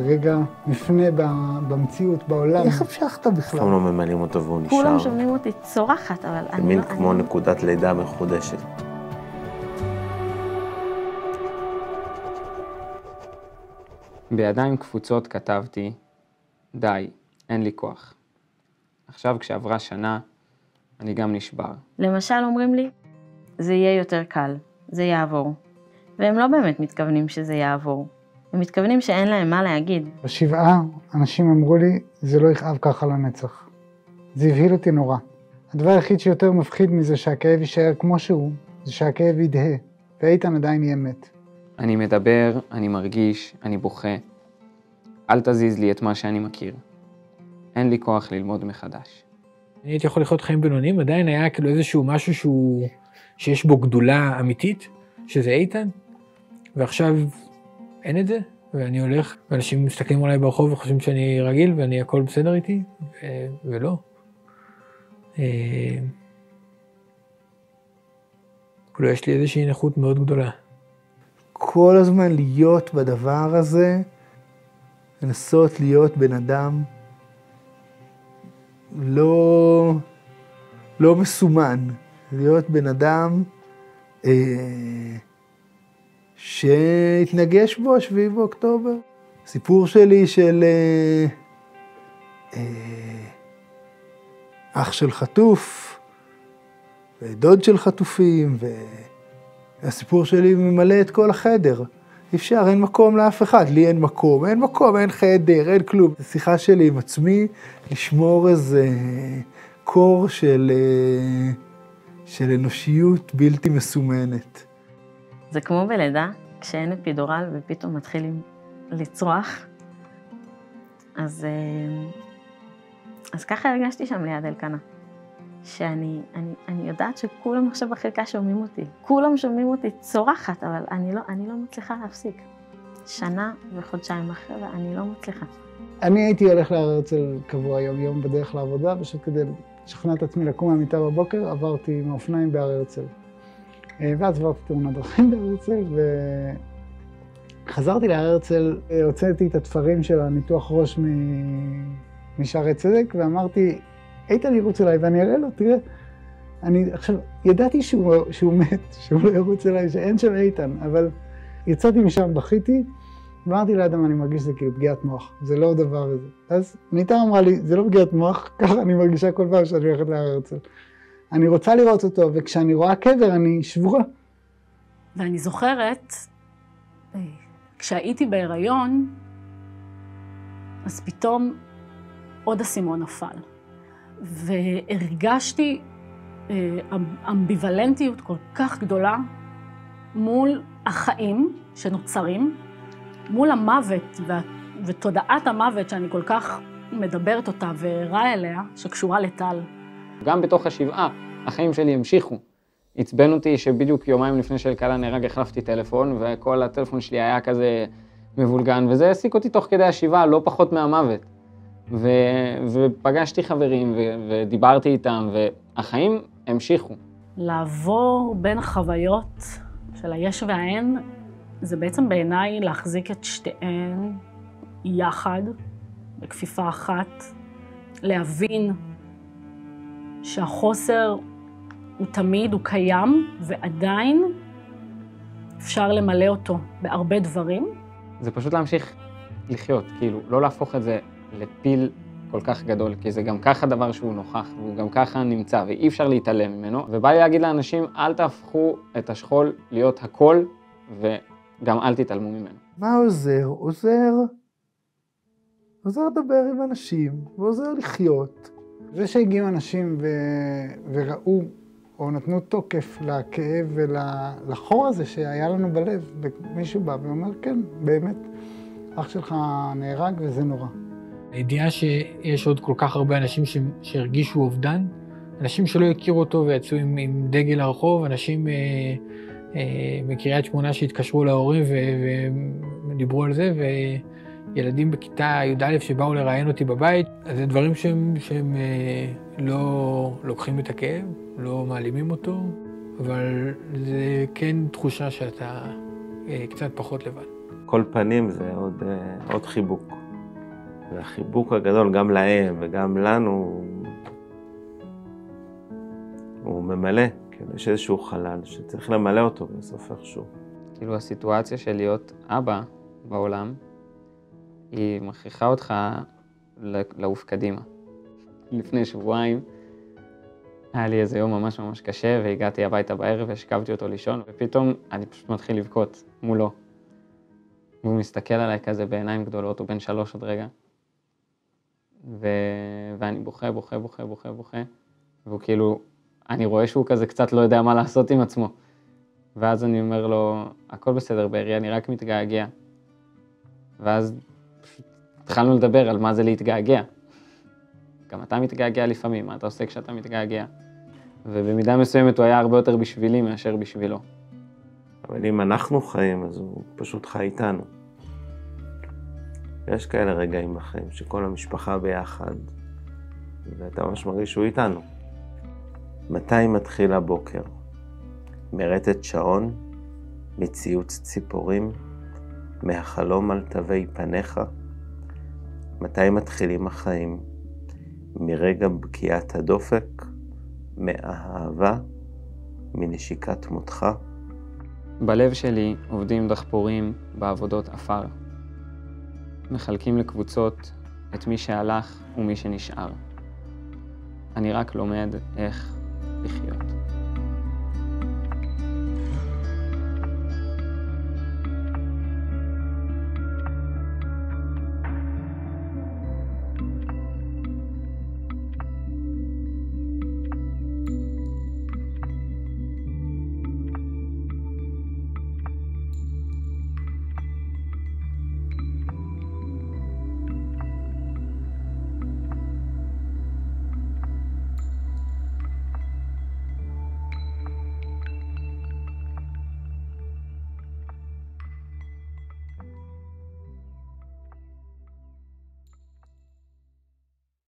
רגע מפנה במציאות, בעולם. איך המשכת בכלל? אף לא ממלאים אותו והוא נשאר. כולם שומעים אותי צורחת, אבל זה מין כמו נקודת לידה מחודשת. בידיים קפוצות כתבתי, די, אין לי כוח. עכשיו כשעברה שנה, אני גם נשבר. למשל אומרים לי, זה יהיה יותר קל, זה יעבור. והם לא באמת מתכוונים שזה יעבור. הם מתכוונים שאין להם מה להגיד. בשבעה אנשים אמרו לי, זה לא יכאב ככה לנצח. זה הבהיל אותי נורא. הדבר היחיד שיותר מפחיד מזה שהכאב יישאר כמו שהוא, זה שהכאב ידהה, ואיתן עדיין יהיה מת. אני מדבר, אני מרגיש, אני בוכה. אל תזיז לי את מה שאני מכיר. אין לי כוח ללמוד מחדש. אני הייתי יכול לחיות חיים בינוניים, עדיין היה כאילו איזשהו משהו שיש בו גדולה אמיתית, שזה איתן, ועכשיו אין את זה, ואני הולך, ואנשים מסתכלים עליי ברחוב וחושבים שאני רגיל, ואני הכל בסדר איתי, ולא. כאילו יש לי איזושהי נכות מאוד גדולה. כל הזמן להיות בדבר הזה, לנסות להיות בן אדם לא מסומן, להיות בן אדם שהתנגש בו 7 באוקטובר. סיפור שלי של אח של חטוף, ודוד של חטופים, והסיפור שלי ממלא את כל החדר. אי אפשר, אין מקום לאף אחד, לי אין מקום, אין חדר, אין כלום. זו שיחה שלי עם עצמי, לשמור איזה קור של אנושיות בלתי מסומנת. זה כמו בלידה, כשאין אפידורל ופתאום מתחילים לצרוח. אז ככה הרגשתי שם ליד אלקנה. שאני יודעת שכולם עכשיו בחלקה שומעים אותי. כולם שומעים אותי צורחת, אבל אני לא מצליחה להפסיק. 1 וחודשיים שנה אחרי, ואני לא מצליחה. אני הייתי הולך להר הרצל קבוע יום בדרך לעבודה, פשוט כדי לשכנע את עצמי לקום מהמיטה בבוקר, עברתי עם האופניים בהר הרצל. ואז עברתי תאונת דרכים בהר הרצל, וחזרתי להר הרצל, הוצאתי את התפרים של הניתוח ראש משערי צדק, ואמרתי, איתן ירוץ אליי ואני אראה לו, תראה. אני עכשיו, ידעתי שהוא מת, שהוא לא ירוץ אליי, שאין שם איתן, אבל יצאתי משם, בכיתי, ואמרתי לאדם, אני מרגיש שזה כאילו פגיעת מוח, זה לא דבר הזה. אז ניתן אמרה לי, זה לא פגיעת מוח, ככה אני מרגישה כל פעם שאני הולכת להר הרצל. אני רוצה לראות אותו, וכשאני רואה קבר, אני שבורה. ואני זוכרת, כשהייתי בהיריון, אז פתאום עוד אסימון נפל. והרגשתי אמביוולנטיות כל כך גדולה מול החיים שנוצרים, מול המוות ותודעת המוות שאני כל כך מדברת אותה וערה אליה, שקשורה לטל. גם בתוך השבעה, החיים שלי המשיכו. עצבן אותי שבדיוק יומיים לפני שאלקנה נהרג החלפתי טלפון, וכל הטלפון שלי היה כזה מבולגן, וזה העסיק אותי תוך כדי השבעה, לא פחות מהמוות. ופגשתי חברים ודיברתי איתם, והחיים המשיכו. לעבור בין החוויות של היש והאין, זה בעצם בעיניי להחזיק את שתיהן יחד, בכפיפה אחת, להבין שהחוסר הוא תמיד, הוא קיים, ועדיין אפשר למלא אותו בהרבה דברים. זה פשוט להמשיך לחיות, כאילו, לא להפוך את זה לפיל כל כך גדול, כי זה גם ככה דבר שהוא נוכח, והוא גם ככה נמצא, ואי אפשר להתעלם ממנו. ובא לי להגיד לאנשים, אל תהפכו את השכול להיות הכל, וגם אל תתעלמו ממנו. מה עוזר? עוזר לדבר עם אנשים, ועוזר לחיות. זה שהגיעו אנשים וראו, או נתנו תוקף לכאב ולחור הזה שהיה לנו בלב, ומישהו בא ואומר, כן, באמת, אח שלך נהרג וזה נורא. הידיעה שיש עוד כל כך הרבה אנשים שהרגישו אובדן, אנשים שלא הכירו אותו ויצאו עם דגל הרחוב, אנשים מקריית שמונה שהתקשרו להורים ודיברו על זה, וילדים בכיתה י"א שבאו לראיין אותי בבית. אז זה דברים שהם לא לוקחים את הכאב, לא מעלימים אותו, אבל זה כן תחושה שאתה קצת פחות לבד. כל פנים זה עוד חיבוק. והחיבוק הגדול גם להם וגם לנו, הוא ממלא, כאילו יש איזשהו חלל שצריך למלא אותו בסוף איכשהו. כאילו הסיטואציה של להיות אבא בעולם, היא מכריחה אותך לעוף קדימה. לפני שבועיים היה לי איזה יום ממש ממש קשה, והגעתי הביתה בערב והשכבתי אותו לישון, ופתאום אני פשוט מתחיל לבכות מולו. והוא מסתכל עליי כזה בעיניים גדולות, הוא בן 3 עוד רגע. ואני בוכה, בוכה, בוכה, בוכה, בוכה. והוא כאילו, אני רואה שהוא כזה קצת לא יודע מה לעשות עם עצמו. ואז אני אומר לו, הכל בסדר בארי, אני רק מתגעגע. ואז פשוט התחלנו לדבר על מה זה להתגעגע. גם אתה מתגעגע לפעמים, מה אתה עושה כשאתה מתגעגע? ובמידה מסוימת הוא היה הרבה יותר בשבילי מאשר בשבילו. אבל אם אנחנו חיים, אז הוא פשוט חי איתנו. יש כאלה רגעים בחיים שכל המשפחה ביחד, ואתה ממש מרגיש שהוא איתנו. מתי מתחיל הבוקר? מרטט שעון, מציוץ ציפורים, מהחלום על תווי פניך? מתי מתחילים החיים? מרגע בקיעת הדופק, מהאהבה, מנשיקת מותך? בלב שלי עובדים דחפורים בעבודות אפר. מחלקים לקבוצות את מי שהלך ומי שנשאר. אני רק לומד איך לחיות.